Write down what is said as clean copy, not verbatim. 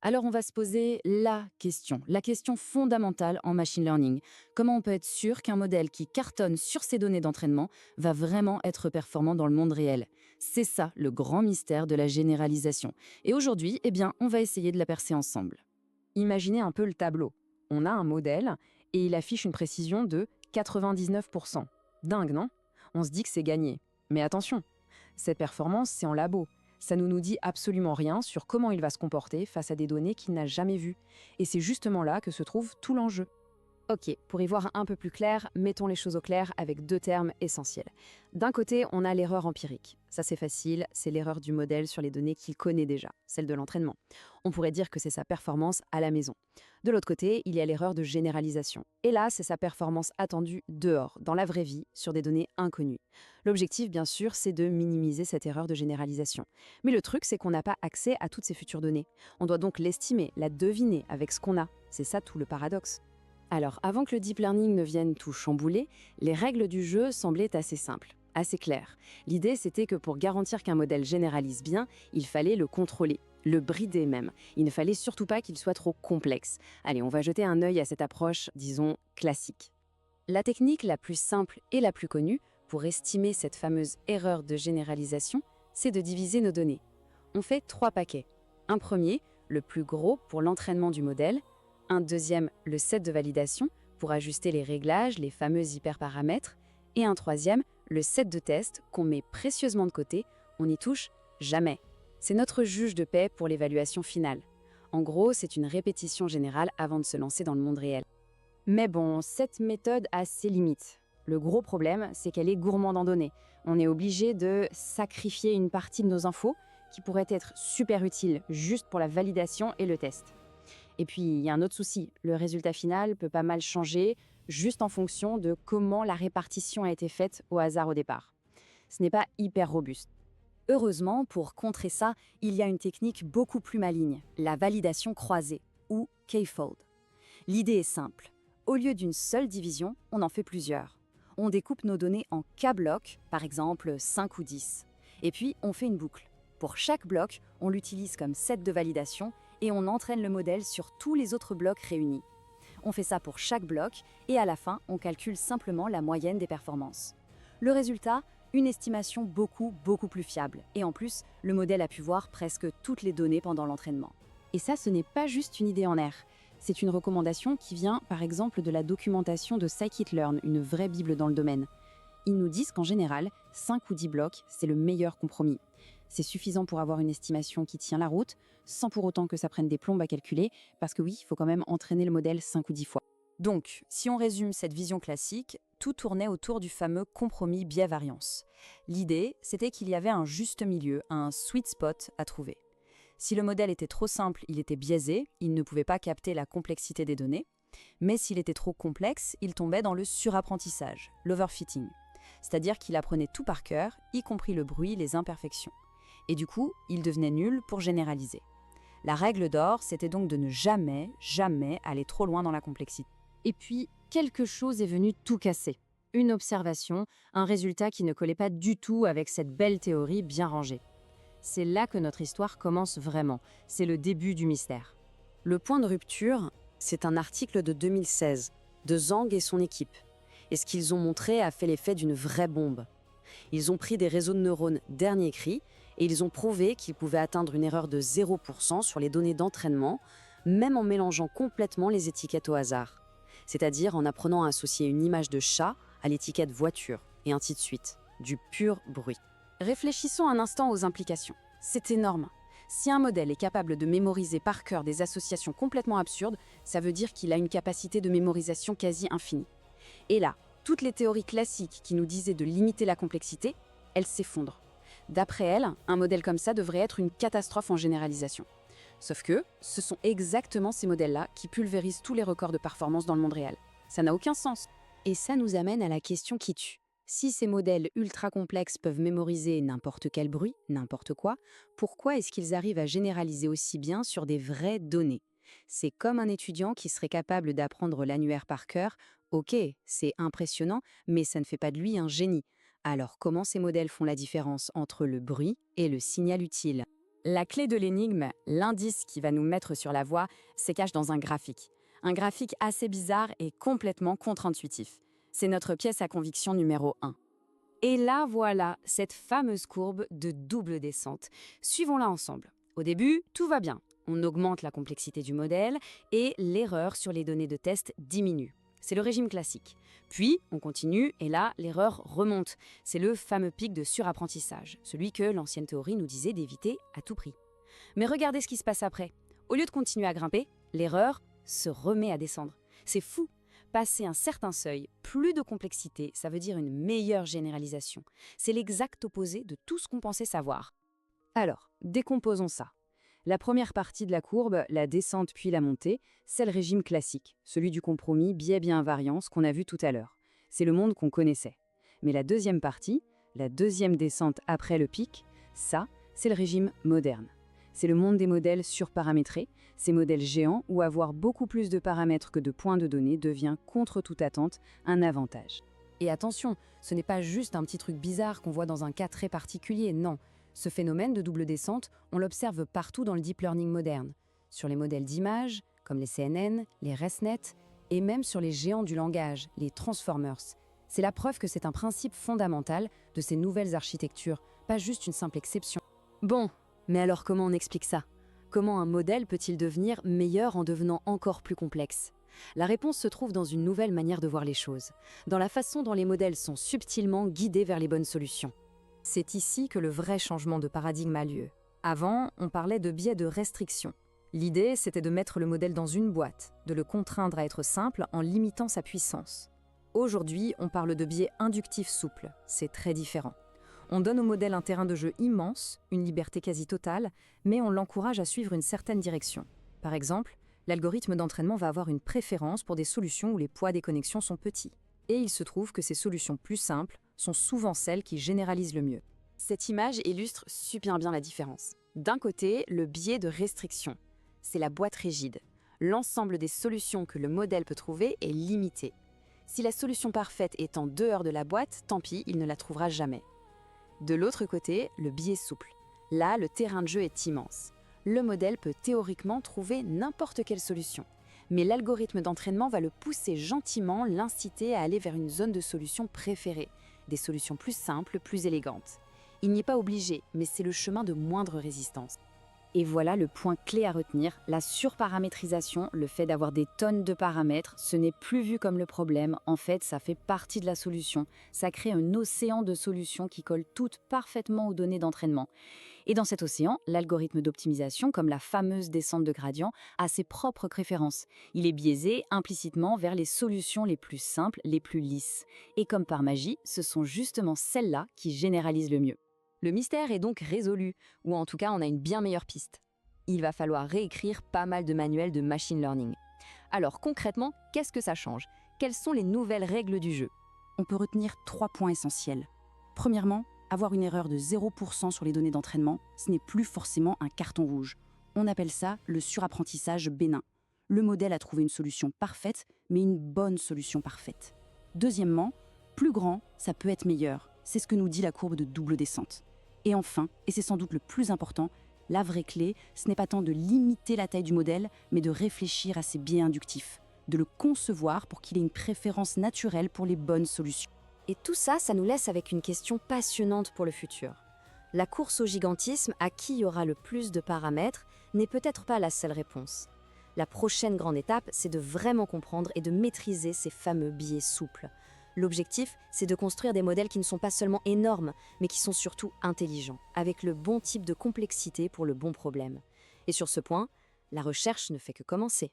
Alors on va se poser la question fondamentale en machine learning. Comment on peut être sûr qu'un modèle qui cartonne sur ses données d'entraînement va vraiment être performant dans le monde réel? C'est ça le grand mystère de la généralisation. Et aujourd'hui, on va essayer de la percer ensemble. Imaginez un peu le tableau. On a un modèle et il affiche une précision de 99%. Dingue, non? On se dit que c'est gagné. Mais attention, cette performance, c'est en labo. Ça ne nous dit absolument rien sur comment il va se comporter face à des données qu'il n'a jamais vues. Et c'est justement là que se trouve tout l'enjeu. Ok, pour y voir un peu plus clair, mettons les choses au clair avec deux termes essentiels. D'un côté, on a l'erreur empirique. Ça c'est facile, c'est l'erreur du modèle sur les données qu'il connaît déjà, celle de l'entraînement. On pourrait dire que c'est sa performance à la maison. De l'autre côté, il y a l'erreur de généralisation. Et là, c'est sa performance attendue dehors, dans la vraie vie, sur des données inconnues. L'objectif, bien sûr, c'est de minimiser cette erreur de généralisation. Mais le truc, c'est qu'on n'a pas accès à toutes ces futures données. On doit donc l'estimer, la deviner avec ce qu'on a. C'est ça tout le paradoxe. Alors, avant que le deep learning ne vienne tout chambouler, les règles du jeu semblaient assez simples, assez claires. L'idée, c'était que pour garantir qu'un modèle généralise bien, il fallait le contrôler, le brider même. Il ne fallait surtout pas qu'il soit trop complexe. Allez, on va jeter un œil à cette approche, disons, classique. La technique la plus simple et la plus connue pour estimer cette fameuse erreur de généralisation, c'est de diviser nos données. On fait 3 paquets. Un premier, le plus gros pour l'entraînement du modèle, un deuxième, le set de validation, pour ajuster les réglages, les fameux hyperparamètres, et un troisième, le set de test qu'on met précieusement de côté, on n'y touche jamais. C'est notre juge de paix pour l'évaluation finale. En gros, c'est une répétition générale avant de se lancer dans le monde réel. Mais bon, cette méthode a ses limites. Le gros problème, c'est qu'elle est gourmande en données. On est obligé de sacrifier une partie de nos infos qui pourraient être super utiles juste pour la validation et le test. Et puis, il y a un autre souci, le résultat final peut pas mal changer juste en fonction de comment la répartition a été faite au hasard au départ. Ce n'est pas hyper robuste. Heureusement, pour contrer ça, il y a une technique beaucoup plus maligne, la validation croisée, ou K-fold. L'idée est simple. Au lieu d'une seule division, on en fait plusieurs. On découpe nos données en K-blocs, par exemple 5 ou 10. Et puis, on fait une boucle. Pour chaque bloc, on l'utilise comme set de validation et on entraîne le modèle sur tous les autres blocs réunis. On fait ça pour chaque bloc et à la fin, on calcule simplement la moyenne des performances. Le résultat, une estimation beaucoup plus fiable. Et en plus, le modèle a pu voir presque toutes les données pendant l'entraînement. Et ça, ce n'est pas juste une idée en air. C'est une recommandation qui vient, par exemple, de la documentation de Scikit-learn, une vraie bible dans le domaine. Ils nous disent qu'en général, 5 ou 10 blocs, c'est le meilleur compromis. C'est suffisant pour avoir une estimation qui tient la route, sans pour autant que ça prenne des plombes à calculer, parce que oui, il faut quand même entraîner le modèle 5 ou 10 fois. Donc, si on résume cette vision classique, tout tournait autour du fameux compromis biais-variance. L'idée, c'était qu'il y avait un juste milieu, un sweet spot à trouver. Si le modèle était trop simple, il était biaisé, il ne pouvait pas capter la complexité des données, mais s'il était trop complexe, il tombait dans le surapprentissage, l'overfitting. C'est-à-dire qu'il apprenait tout par cœur, y compris le bruit, les imperfections. Et du coup, il devenait nul pour généraliser. La règle d'or, c'était donc de ne jamais aller trop loin dans la complexité. Et puis, quelque chose est venu tout casser. Une observation, un résultat qui ne collait pas du tout avec cette belle théorie bien rangée. C'est là que notre histoire commence vraiment. C'est le début du mystère. Le point de rupture, c'est un article de 2016, de Zhang et son équipe. Et ce qu'ils ont montré a fait l'effet d'une vraie bombe. Ils ont pris des réseaux de neurones dernier cri et ils ont prouvé qu'ils pouvaient atteindre une erreur de 0% sur les données d'entraînement, même en mélangeant complètement les étiquettes au hasard. C'est-à-dire en apprenant à associer une image de chat à l'étiquette voiture, et ainsi de suite. Du pur bruit. Réfléchissons un instant aux implications. C'est énorme. Si un modèle est capable de mémoriser par cœur des associations complètement absurdes, ça veut dire qu'il a une capacité de mémorisation quasi infinie. Et là, toutes les théories classiques qui nous disaient de limiter la complexité, elles s'effondrent. D'après elles, un modèle comme ça devrait être une catastrophe en généralisation. Sauf que ce sont exactement ces modèles-là qui pulvérisent tous les records de performance dans le monde réel. Ça n'a aucun sens. Et ça nous amène à la question qui tue. Si ces modèles ultra complexes peuvent mémoriser n'importe quel bruit, n'importe quoi, pourquoi est-ce qu'ils arrivent à généraliser aussi bien sur des vraies données? C'est comme un étudiant qui serait capable d'apprendre l'annuaire par cœur. Ok, c'est impressionnant, mais ça ne fait pas de lui un génie. Alors comment ces modèles font la différence entre le bruit et le signal utile? La clé de l'énigme, l'indice qui va nous mettre sur la voie, se cache dans un graphique. Un graphique assez bizarre et complètement contre-intuitif. C'est notre pièce à conviction numéro 1. Et là, voilà, cette fameuse courbe de double descente. Suivons-la ensemble. Au début, tout va bien. On augmente la complexité du modèle et l'erreur sur les données de test diminue. C'est le régime classique. Puis, on continue et là, l'erreur remonte. C'est le fameux pic de surapprentissage, celui que l'ancienne théorie nous disait d'éviter à tout prix. Mais regardez ce qui se passe après. Au lieu de continuer à grimper, l'erreur se remet à descendre. C'est fou. Passer un certain seuil, plus de complexité, ça veut dire une meilleure généralisation. C'est l'exact opposé de tout ce qu'on pensait savoir. Alors, décomposons ça. La première partie de la courbe, la descente puis la montée, c'est le régime classique, celui du compromis biais-bienvariance qu'on a vu tout à l'heure. C'est le monde qu'on connaissait. Mais la deuxième partie, la deuxième descente après le pic, ça, c'est le régime moderne. C'est le monde des modèles surparamétrés, ces modèles géants où avoir beaucoup plus de paramètres que de points de données devient, contre toute attente, un avantage. Et attention, ce n'est pas juste un petit truc bizarre qu'on voit dans un cas très particulier, non. Ce phénomène de double descente, on l'observe partout dans le deep learning moderne. Sur les modèles d'images, comme les CNN, les ResNet, et même sur les géants du langage, les Transformers. C'est la preuve que c'est un principe fondamental de ces nouvelles architectures, pas juste une simple exception. Bon, mais alors comment on explique ça? Comment un modèle peut-il devenir meilleur en devenant encore plus complexe? La réponse se trouve dans une nouvelle manière de voir les choses, dans la façon dont les modèles sont subtilement guidés vers les bonnes solutions. C'est ici que le vrai changement de paradigme a lieu. Avant, on parlait de biais de restriction. L'idée, c'était de mettre le modèle dans une boîte, de le contraindre à être simple en limitant sa puissance. Aujourd'hui, on parle de biais inductifs souples. C'est très différent. On donne au modèle un terrain de jeu immense, une liberté quasi totale, mais on l'encourage à suivre une certaine direction. Par exemple, l'algorithme d'entraînement va avoir une préférence pour des solutions où les poids des connexions sont petits. Et il se trouve que ces solutions plus simples sont souvent celles qui généralisent le mieux. Cette image illustre super bien la différence. D'un côté, le biais de restriction. C'est la boîte rigide. L'ensemble des solutions que le modèle peut trouver est limité. Si la solution parfaite est en dehors de la boîte, tant pis, il ne la trouvera jamais. De l'autre côté, le biais souple. Là, le terrain de jeu est immense. Le modèle peut théoriquement trouver n'importe quelle solution. Mais l'algorithme d'entraînement va le pousser gentiment, l'inciter à aller vers une zone de solution préférée, des solutions plus simples, plus élégantes. Il n'y est pas obligé, mais c'est le chemin de moindre résistance. Et voilà le point clé à retenir, la surparamétrisation, le fait d'avoir des tonnes de paramètres, ce n'est plus vu comme le problème, en fait ça fait partie de la solution. Ça crée un océan de solutions qui collent toutes parfaitement aux données d'entraînement. Et dans cet océan, l'algorithme d'optimisation, comme la fameuse descente de gradient, a ses propres préférences. Il est biaisé implicitement vers les solutions les plus simples, les plus lisses. Et comme par magie, ce sont justement celles-là qui généralisent le mieux. Le mystère est donc résolu, ou en tout cas on a une bien meilleure piste. Il va falloir réécrire pas mal de manuels de machine learning. Alors concrètement, qu'est-ce que ça change? Quelles sont les nouvelles règles du jeu? On peut retenir 3 points essentiels. Premièrement, avoir une erreur de 0% sur les données d'entraînement, ce n'est plus forcément un carton rouge. On appelle ça le surapprentissage bénin. Le modèle a trouvé une solution parfaite, mais une bonne solution parfaite. Deuxièmement, plus grand, ça peut être meilleur. C'est ce que nous dit la courbe de double descente. Et enfin, et c'est sans doute le plus important, la vraie clé, ce n'est pas tant de limiter la taille du modèle, mais de réfléchir à ses biais inductifs, de le concevoir pour qu'il ait une préférence naturelle pour les bonnes solutions. Et tout ça, ça nous laisse avec une question passionnante pour le futur. La course au gigantisme, à qui y aura le plus de paramètres, n'est peut-être pas la seule réponse. La prochaine grande étape, c'est de vraiment comprendre et de maîtriser ces fameux biais souples. L'objectif, c'est de construire des modèles qui ne sont pas seulement énormes, mais qui sont surtout intelligents, avec le bon type de complexité pour le bon problème. Et sur ce point, la recherche ne fait que commencer.